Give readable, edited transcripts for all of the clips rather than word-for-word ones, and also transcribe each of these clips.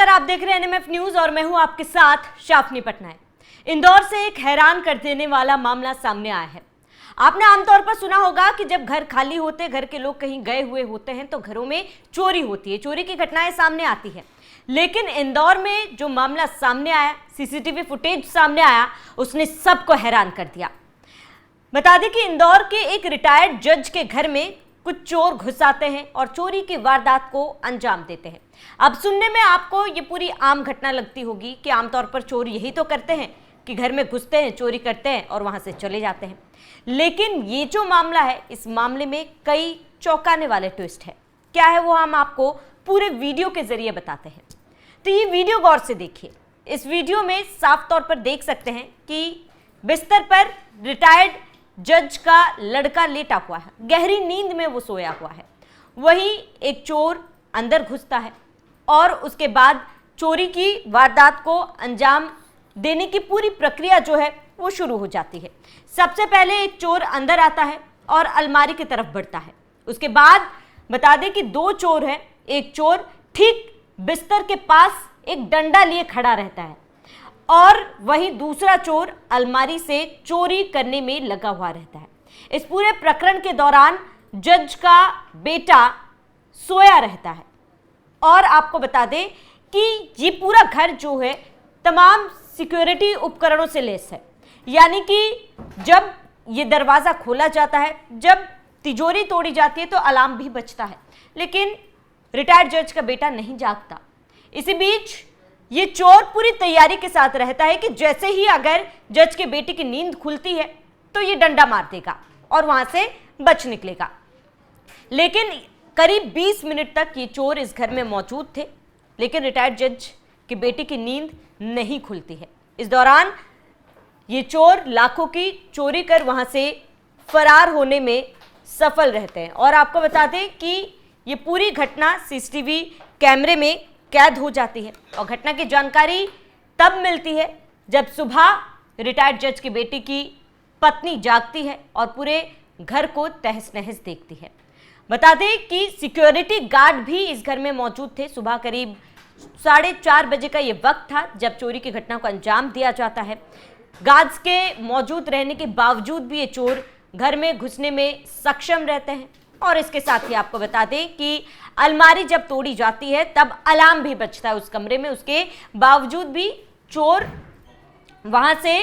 नमस्कार, आप देख रहे हैं एनएमएफ न्यूज और मैं हूं आपके साथ शाफनी पटनायक। इंदौर से एक हैरान कर देने वाला मामला सामने आया है। आपने आमतौर पर सुना होगा कि जब घर खाली होते, घर के लोग कहीं गए हुए होते हैं तो घरों में चोरी होती है, चोरी की घटनाएं सामने आती है। लेकिन इंदौर में जो मामला सामने आया, सीसीटीवी फुटेज सामने आया, उसने सबको हैरान कर दिया। बता दें कि इंदौर के एक रिटायर्ड जज के घर में कुछ चोर घुस आते हैं और चोरी की वारदात को अंजाम देते हैं। अब सुनने में आपको ये पूरी आम घटना लगती होगी कि आमतौर पर चोर यही तो करते हैं कि घर में घुसते हैं, चोरी करते हैं और वहां से चले जाते हैं। लेकिन ये जो मामला है, इस मामले में कई चौंकाने वाले ट्विस्ट है। क्या है वो हम आपको पूरे वीडियो के जरिए बताते हैं, तो ये वीडियो गौर से देखिए। इस वीडियो में साफ तौर पर देख सकते हैं कि बिस्तर पर रिटायर्ड जज का लड़का लेटा हुआ है, गहरी नींद में वो सोया हुआ है। वहीं एक चोर अंदर घुसता है और उसके बाद चोरी की वारदात को अंजाम देने की पूरी प्रक्रिया जो है वो शुरू हो जाती है। सबसे पहले एक चोर अंदर आता है और अलमारी की तरफ बढ़ता है। उसके बाद बता दें कि दो चोर हैं। एक चोर ठीक बिस्तर के पास एक डंडा लिए खड़ा रहता है और वहीं दूसरा चोर अलमारी से चोरी करने में लगा हुआ रहता है। इस पूरे प्रकरण के दौरान जज का बेटा सोया रहता है और आपको बता दें कि ये पूरा घर जो है तमाम सिक्योरिटी उपकरणों से लैस है। यानी कि जब ये दरवाज़ा खोला जाता है, जब तिजोरी तोड़ी जाती है तो अलार्म भी बजता है, लेकिन रिटायर्ड जज का बेटा नहीं जागता। इसी बीच ये चोर पूरी तैयारी के साथ रहता है कि जैसे ही अगर जज के बेटे की नींद खुलती है तो ये डंडा मार देगा और वहां से बच निकलेगा। लेकिन करीब 20 मिनट तक ये चोर इस घर में मौजूद थे, लेकिन रिटायर्ड जज के बेटे की नींद नहीं खुलती है। इस दौरान ये चोर लाखों की चोरी कर वहां से फरार होने में सफल रहते हैं। और आपको बता दें कि ये पूरी घटना सीसीटीवी कैमरे में कैद हो जाती है और घटना की जानकारी तब मिलती है जब सुबह रिटायर्ड जज की बेटी की पत्नी जागती है और पूरे घर को तहस नहस देखती है। बता दें कि सिक्योरिटी गार्ड भी इस घर में मौजूद थे। सुबह करीब 4:30 बजे का ये वक्त था जब चोरी की घटना को अंजाम दिया जाता है। गार्ड्स के मौजूद रहने के बावजूद भी ये चोर घर में घुसने में सक्षम रहते हैं। और इसके साथ ही आपको बता दें कि अलमारी जब तोड़ी जाती है तब अलार्म भी बजता है उस कमरे में। उसके बावजूद भी चोर वहां से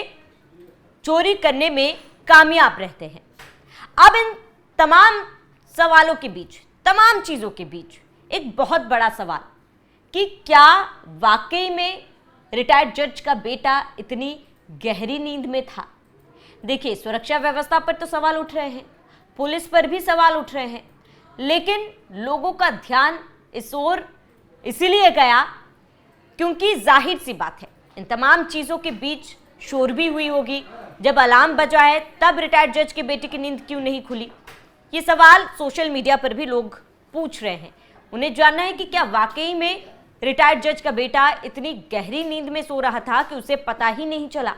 चोरी करने में कामयाब रहते हैं। अब इन तमाम सवालों के बीच, तमाम चीज़ों के बीच एक बहुत बड़ा सवाल कि क्या वाकई में रिटायर्ड जज का बेटा इतनी गहरी नींद में था। देखिए, सुरक्षा व्यवस्था पर तो सवाल उठ रहे हैं, पुलिस पर भी सवाल उठ रहे हैं, लेकिन लोगों का ध्यान इस ओर इसीलिए गया क्योंकि जाहिर सी बात है इन तमाम चीज़ों के बीच शोर भी हुई होगी। जब अलार्म बजा है तब रिटायर्ड जज के बेटे की नींद क्यों नहीं खुली, ये सवाल सोशल मीडिया पर भी लोग पूछ रहे हैं। उन्हें जानना है कि क्या वाकई में रिटायर्ड जज का बेटा इतनी गहरी नींद में सो रहा था कि उसे पता ही नहीं चला।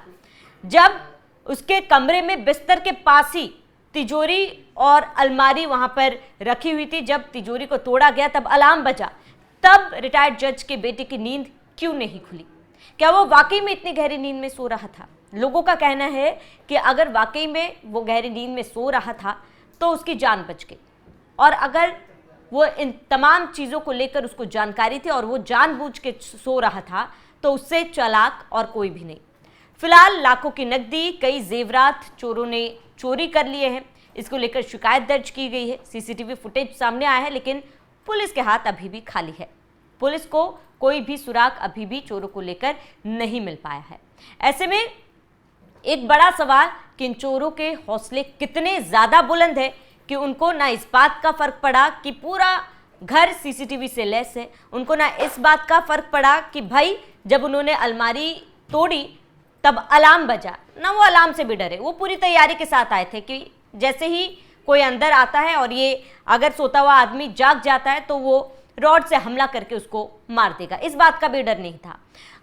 जब उसके कमरे में बिस्तर के पास ही तिजोरी और अलमारी वहां पर रखी हुई थी, जब तिजोरी को तोड़ा गया तब अलार्म बजा, तब रिटायर्ड जज के बेटे की नींद क्यों नहीं खुली। क्या वो वाकई में इतनी गहरी नींद में सो रहा था। लोगों का कहना है कि अगर वाकई में वो गहरी नींद में सो रहा था तो उसकी जान बच गई, और अगर वो इन तमाम चीज़ों को लेकर उसको जानकारी थी और वो जानबूझ के सो रहा था तो उससे चालाक और कोई भी नहीं। फिलहाल लाखों की नकदी, कई जेवरात चोरों ने चोरी कर लिए हैं। इसको लेकर शिकायत दर्ज की गई है। सीसीटीवी फुटेज सामने आया है, लेकिन पुलिस के हाथ अभी भी खाली है। पुलिस को कोई भी सुराग अभी भी चोरों को लेकर नहीं मिल पाया है। ऐसे में एक बड़ा सवाल कि इन चोरों के हौसले कितने ज़्यादा बुलंद है कि उनको ना इस बात का फ़र्क पड़ा कि पूरा घर सीसीटीवी से लैस है, उनको ना इस बात का फ़र्क पड़ा कि भाई जब उन्होंने अलमारी तोड़ी तब अलार्म बजा, ना वो अलार्म से भी डरे। वो पूरी तैयारी के साथ आए थे कि जैसे ही कोई अंदर आता है और ये अगर सोता हुआ आदमी जाग जाता है तो वो रॉड से हमला करके उसको मार देगा, इस बात का भी डर नहीं था।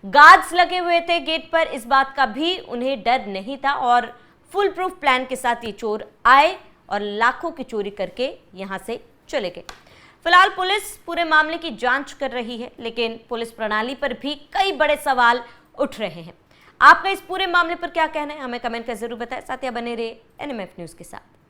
गार्ड्स लगे हुए थे गेट पर, इस बात का भी उन्हें डर नहीं था और फुल प्रूफ प्लान के साथ ये चोर आए और लाखों की चोरी करके यहाँ से चले गए। फिलहाल पुलिस पूरे मामले की जांच कर रही है, लेकिन पुलिस प्रणाली पर भी कई बड़े सवाल उठ रहे हैं। आपका इस पूरे मामले पर क्या कहना है, हमें कमेंट कर जरूर बताएं। साथ ही बने रहे एनएमएफ न्यूज के साथ।